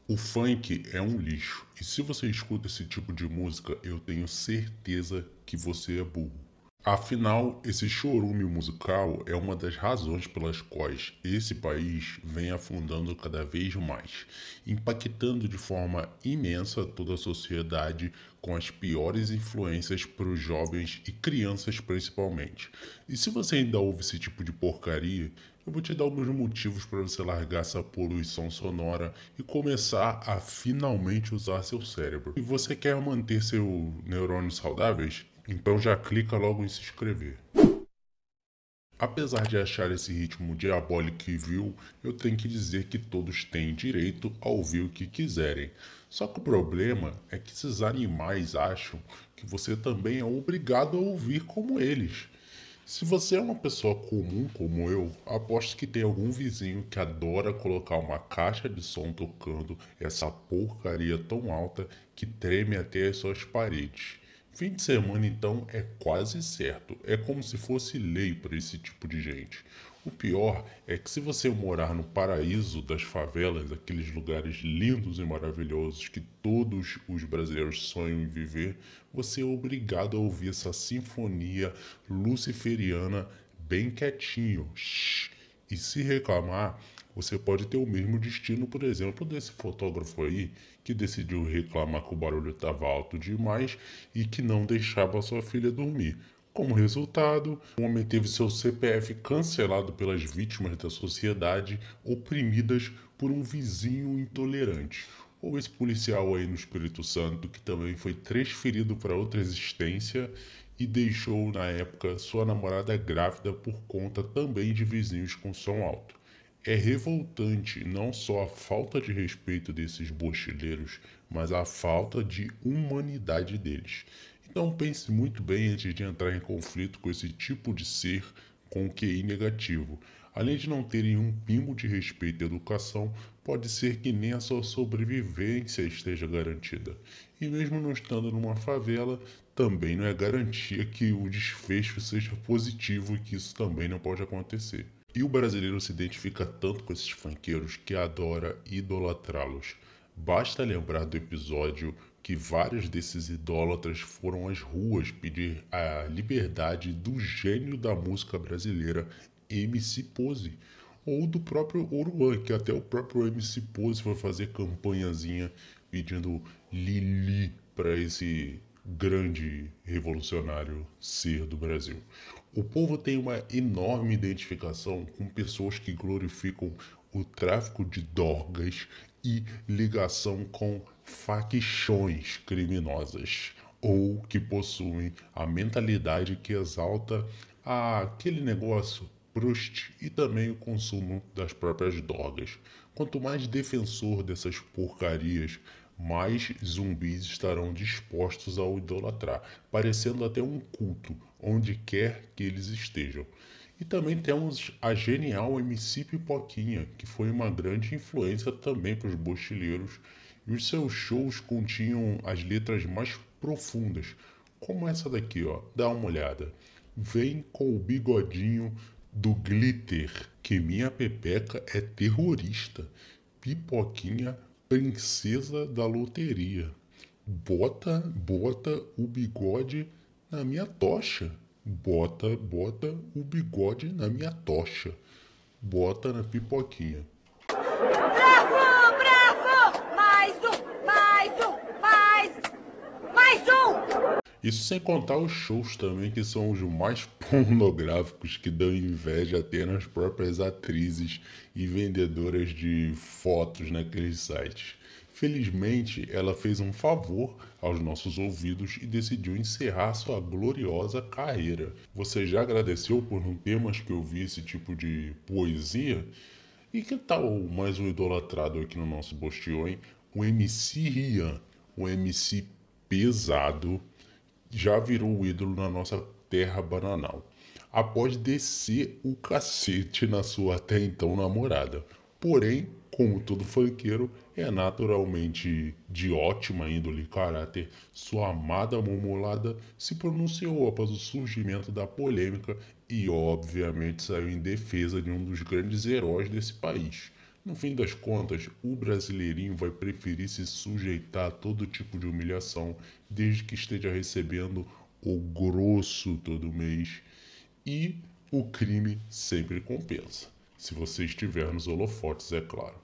O funk é um lixo, e se você escuta esse tipo de música, eu tenho certeza que você é burro. Afinal, esse chorume musical é uma das razões pelas quais esse país vem afundando cada vez mais, impactando de forma imensa toda a sociedade com as piores influências para os jovens e crianças principalmente. E se você ainda ouve esse tipo de porcaria, eu vou te dar alguns motivos para você largar essa poluição sonora e começar a finalmente usar seu cérebro. E você quer manter seus neurônios saudáveis? Então já clica logo em se inscrever. Apesar de achar esse ritmo diabólico e vil, eu tenho que dizer que todos têm direito a ouvir o que quiserem. Só que o problema é que esses animais acham que você também é obrigado a ouvir como eles. Se você é uma pessoa comum como eu, aposto que tem algum vizinho que adora colocar uma caixa de som tocando essa porcaria tão alta que treme até as suas paredes. Fim de semana, então, é quase certo. É como se fosse lei para esse tipo de gente. O pior é que se você morar no paraíso das favelas, aqueles lugares lindos e maravilhosos que todos os brasileiros sonham em viver, você é obrigado a ouvir essa sinfonia luciferiana bem quietinho. Shhh. E se reclamar, você pode ter o mesmo destino, por exemplo, desse fotógrafo aí que decidiu reclamar que o barulho estava alto demais e que não deixava sua filha dormir. Como resultado, o homem teve seu CPF cancelado pelas vítimas da sociedade oprimidas por um vizinho intolerante. Ou esse policial aí no Espírito Santo que também foi transferido para outra existência e deixou na época sua namorada grávida por conta também de vizinhos com som alto. É revoltante não só a falta de respeito desses bochileiros, mas a falta de humanidade deles. Então pense muito bem antes de entrar em conflito com esse tipo de ser com QI negativo. Além de não terem um pingo de respeito e educação, pode ser que nem a sua sobrevivência esteja garantida. E mesmo não estando numa favela, também não é garantia que o desfecho seja positivo e que isso também não pode acontecer. E o brasileiro se identifica tanto com esses funkeiros que adora idolatrá-los. Basta lembrar do episódio que vários desses idólatras foram às ruas pedir a liberdade do gênio da música brasileira, MC Pose, ou do próprio Oruan, que até o próprio MC Pose foi fazer campanhazinha pedindo Lili para esse grande revolucionário ser do Brasil. O povo tem uma enorme identificação com pessoas que glorificam o tráfico de drogas e ligação com facções criminosas, ou que possuem a mentalidade que exalta aquele negócio prost e também o consumo das próprias drogas. Quanto mais defensor dessas porcarias, mais zumbis estarão dispostos a o idolatrar, parecendo até um culto, onde quer que eles estejam. E também temos a genial MC Pipoquinha, que foi uma grande influência também para os bochileiros, e os seus shows continham as letras mais profundas, como essa daqui, ó. Dá uma olhada. Vem com o bigodinho do glitter, que minha pepeca é terrorista. Pipoquinha, princesa da loteria. Bota o bigode na minha tocha. Bota o bigode na minha tocha. Bota na pipoquinha. Bravo, bravo! Mais um! Isso sem contar os shows também, que são os mais pornográficos, que dão inveja até nas próprias atrizes e vendedoras de fotos naqueles sites. Felizmente, ela fez um favor aos nossos ouvidos e decidiu encerrar sua gloriosa carreira. Você já agradeceu por não ter mais que ouvir esse tipo de poesia? E que tal mais um idolatrado aqui no nosso Bostiô, hein? O MC Rian, o MC pesado, já virou o ídolo na nossa terra bananal, após descer o cacete na sua até então namorada. Porém, como todo funkeiro, é naturalmente de ótima índole e caráter, sua amada momolada se pronunciou após o surgimento da polêmica e obviamente saiu em defesa de um dos grandes heróis desse país. No fim das contas, o brasileirinho vai preferir se sujeitar a todo tipo de humilhação, desde que esteja recebendo o grosso todo mês. E o crime sempre compensa, se você estiver nos holofotes, é claro.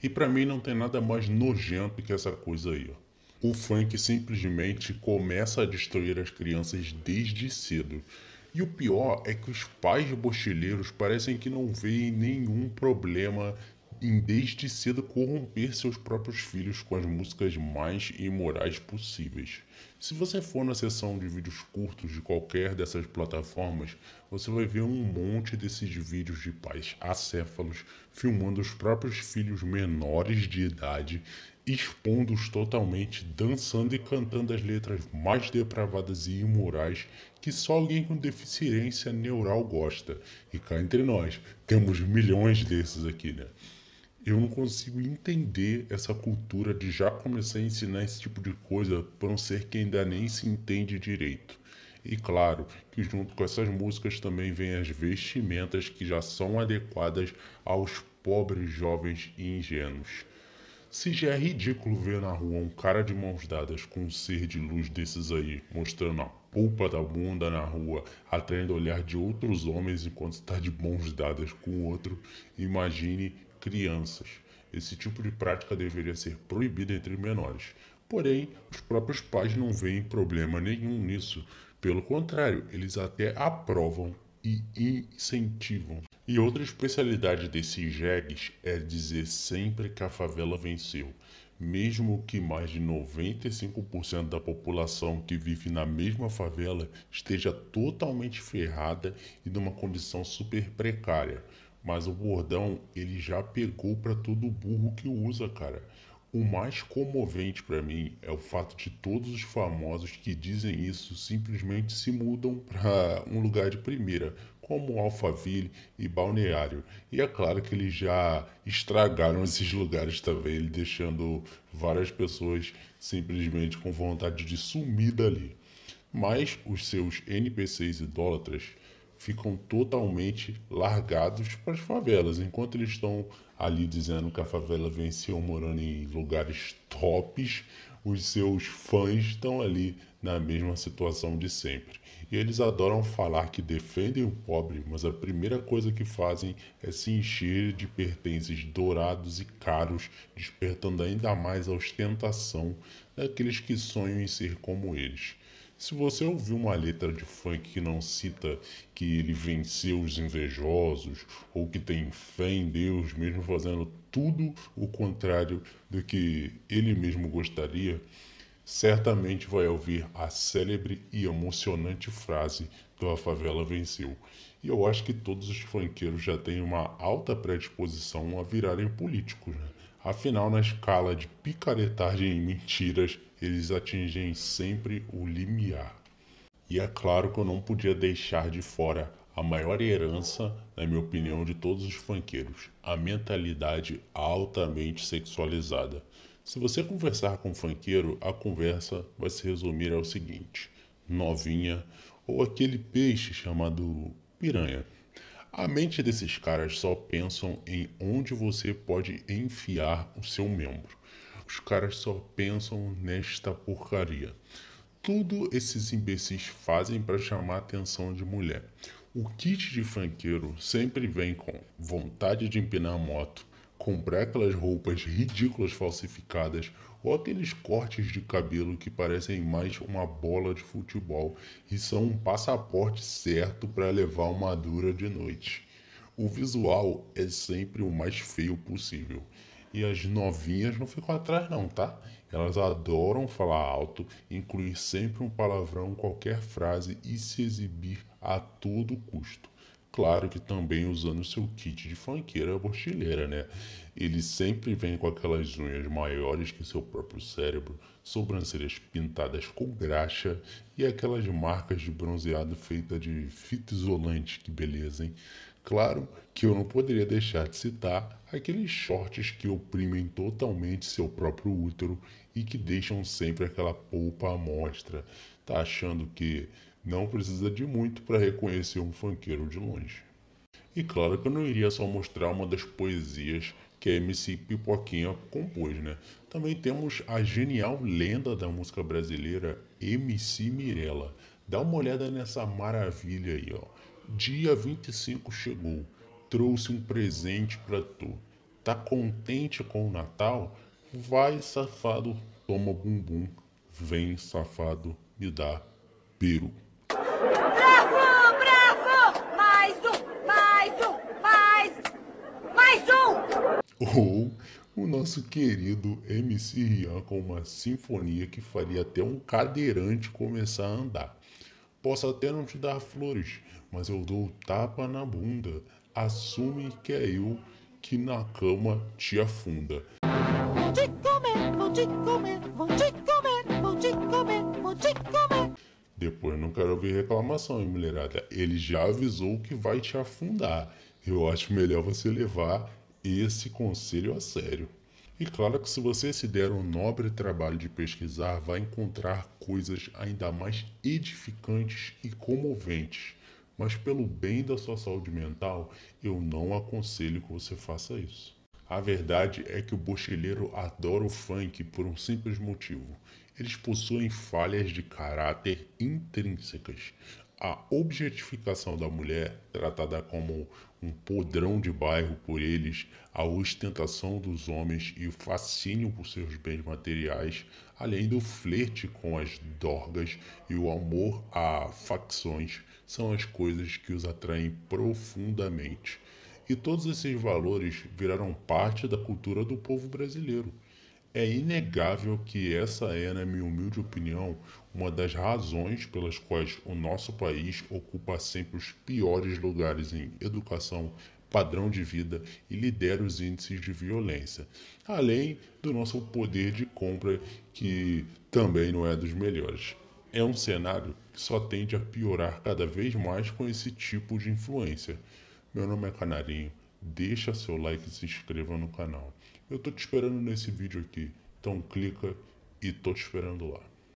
E pra mim não tem nada mais nojento que essa coisa aí, ó. O funk simplesmente começa a destruir as crianças desde cedo. E o pior é que os pais bochileiros parecem que não veem nenhum problema em desde cedo corromper seus próprios filhos com as músicas mais imorais possíveis. Se você for na seção de vídeos curtos de qualquer dessas plataformas, você vai ver um monte desses vídeos de pais acéfalos filmando os próprios filhos menores de idade, expondo-os totalmente, dançando e cantando as letras mais depravadas e imorais que só alguém com deficiência neural gosta. E cá entre nós, temos milhões desses aqui, né? Eu não consigo entender essa cultura de já começar a ensinar esse tipo de coisa para um ser que ainda nem se entende direito. E claro que junto com essas músicas também vem as vestimentas que já são adequadas aos pobres jovens e ingênuos. Se já é ridículo ver na rua um cara de mãos dadas com um ser de luz desses aí, mostrando a polpa da bunda na rua, atraindo o olhar de outros homens enquanto está de mãos dadas com outro, imagine crianças. Esse tipo de prática deveria ser proibida entre menores. Porém, os próprios pais não veem problema nenhum nisso. Pelo contrário, eles até aprovam e incentivam. E outra especialidade desses jegues é dizer sempre que a favela venceu, mesmo que mais de 95% da população que vive na mesma favela esteja totalmente ferrada e numa condição super precária. Mas o bordão, ele já pegou pra todo burro que usa, cara. O mais comovente pra mim é o fato de todos os famosos que dizem isso simplesmente se mudam pra um lugar de primeira, como Alphaville e Balneário. E é claro que eles já estragaram esses lugares também, deixando várias pessoas simplesmente com vontade de sumir dali. Mas os seus NPCs idólatras ficam totalmente largados para as favelas, enquanto eles estão ali dizendo que a favela venceu morando em lugares tops, os seus fãs estão ali na mesma situação de sempre. E eles adoram falar que defendem o pobre, mas a primeira coisa que fazem é se encher de pertences dourados e caros, despertando ainda mais a ostentação daqueles que sonham em ser como eles. Se você ouvir uma letra de funk que não cita que ele venceu os invejosos ou que tem fé em Deus, mesmo fazendo tudo o contrário do que ele mesmo gostaria, certamente vai ouvir a célebre e emocionante frase do A Favela Venceu. E eu acho que todos os funkeiros já têm uma alta predisposição a virarem políticos, né? Afinal, na escala de picaretagem e mentiras, eles atingem sempre o limiar. E é claro que eu não podia deixar de fora a maior herança, na minha opinião, de todos os funkeiros, a mentalidade altamente sexualizada. Se você conversar com um funkeiro, a conversa vai se resumir ao seguinte: novinha ou aquele peixe chamado piranha. A mente desses caras só pensam em onde você pode enfiar o seu membro. Os caras só pensam nesta porcaria. Tudo esses imbecis fazem para chamar a atenção de mulher. O kit de funkeiro sempre vem com vontade de empinar a moto, comprar aquelas roupas ridículas falsificadas ou aqueles cortes de cabelo que parecem mais uma bola de futebol e são um passaporte certo para levar uma dura de noite. O visual é sempre o mais feio possível. E as novinhas não ficam atrás não, tá? Elas adoram falar alto, incluir sempre um palavrão em qualquer frase e se exibir a todo custo. Claro que também usando seu kit de funkeira bochileira, né? Ele sempre vem com aquelas unhas maiores que seu próprio cérebro, sobrancelhas pintadas com graxa e aquelas marcas de bronzeado feita de fita isolante, que beleza, hein? Claro que eu não poderia deixar de citar aqueles shorts que oprimem totalmente seu próprio útero e que deixam sempre aquela polpa à mostra. Tá achando que não precisa de muito para reconhecer um funkeiro de longe. E claro que eu não iria só mostrar uma das poesias que a MC Pipoquinha compôs, né? Também temos a genial lenda da música brasileira, MC Mirella. Dá uma olhada nessa maravilha aí, ó. Dia 25 chegou, trouxe um presente pra tu. Tá contente com o Natal? Vai, safado, toma bumbum. Vem, safado, me dá peru. Bravo, bravo! Mais um! Ou o nosso querido MC Rian com uma sinfonia que faria até um cadeirante começar a andar. Posso até não te dar flores, mas eu dou tapa na bunda. Assume que é eu que na cama te afunda. Vou te comer, vou te comer, vou te comer, vou te comer, vou te comer. Depois não quero ver reclamação, hein, mulherada? Ele já avisou que vai te afundar. Eu acho melhor você levar esse conselho a sério. E claro que se você se der o nobre trabalho de pesquisar, vai encontrar coisas ainda mais edificantes e comoventes. Mas pelo bem da sua saúde mental, eu não aconselho que você faça isso. A verdade é que o bocheleiro adora o funk por um simples motivo. Eles possuem falhas de caráter intrínsecas. A objetificação da mulher, tratada como um podrão de bairro por eles, a ostentação dos homens e o fascínio por seus bens materiais, além do flerte com as dorgas e o amor a facções, são as coisas que os atraem profundamente. E todos esses valores viraram parte da cultura do povo brasileiro. É inegável que essa é, na minha humilde opinião, uma das razões pelas quais o nosso país ocupa sempre os piores lugares em educação, padrão de vida e lidera os índices de violência, além do nosso poder de compra, que também não é dos melhores. É um cenário que só tende a piorar cada vez mais com esse tipo de influência. Meu nome é Canarinho, deixa seu like e se inscreva no canal. Eu tô te esperando nesse vídeo aqui, então clica e tô te esperando lá.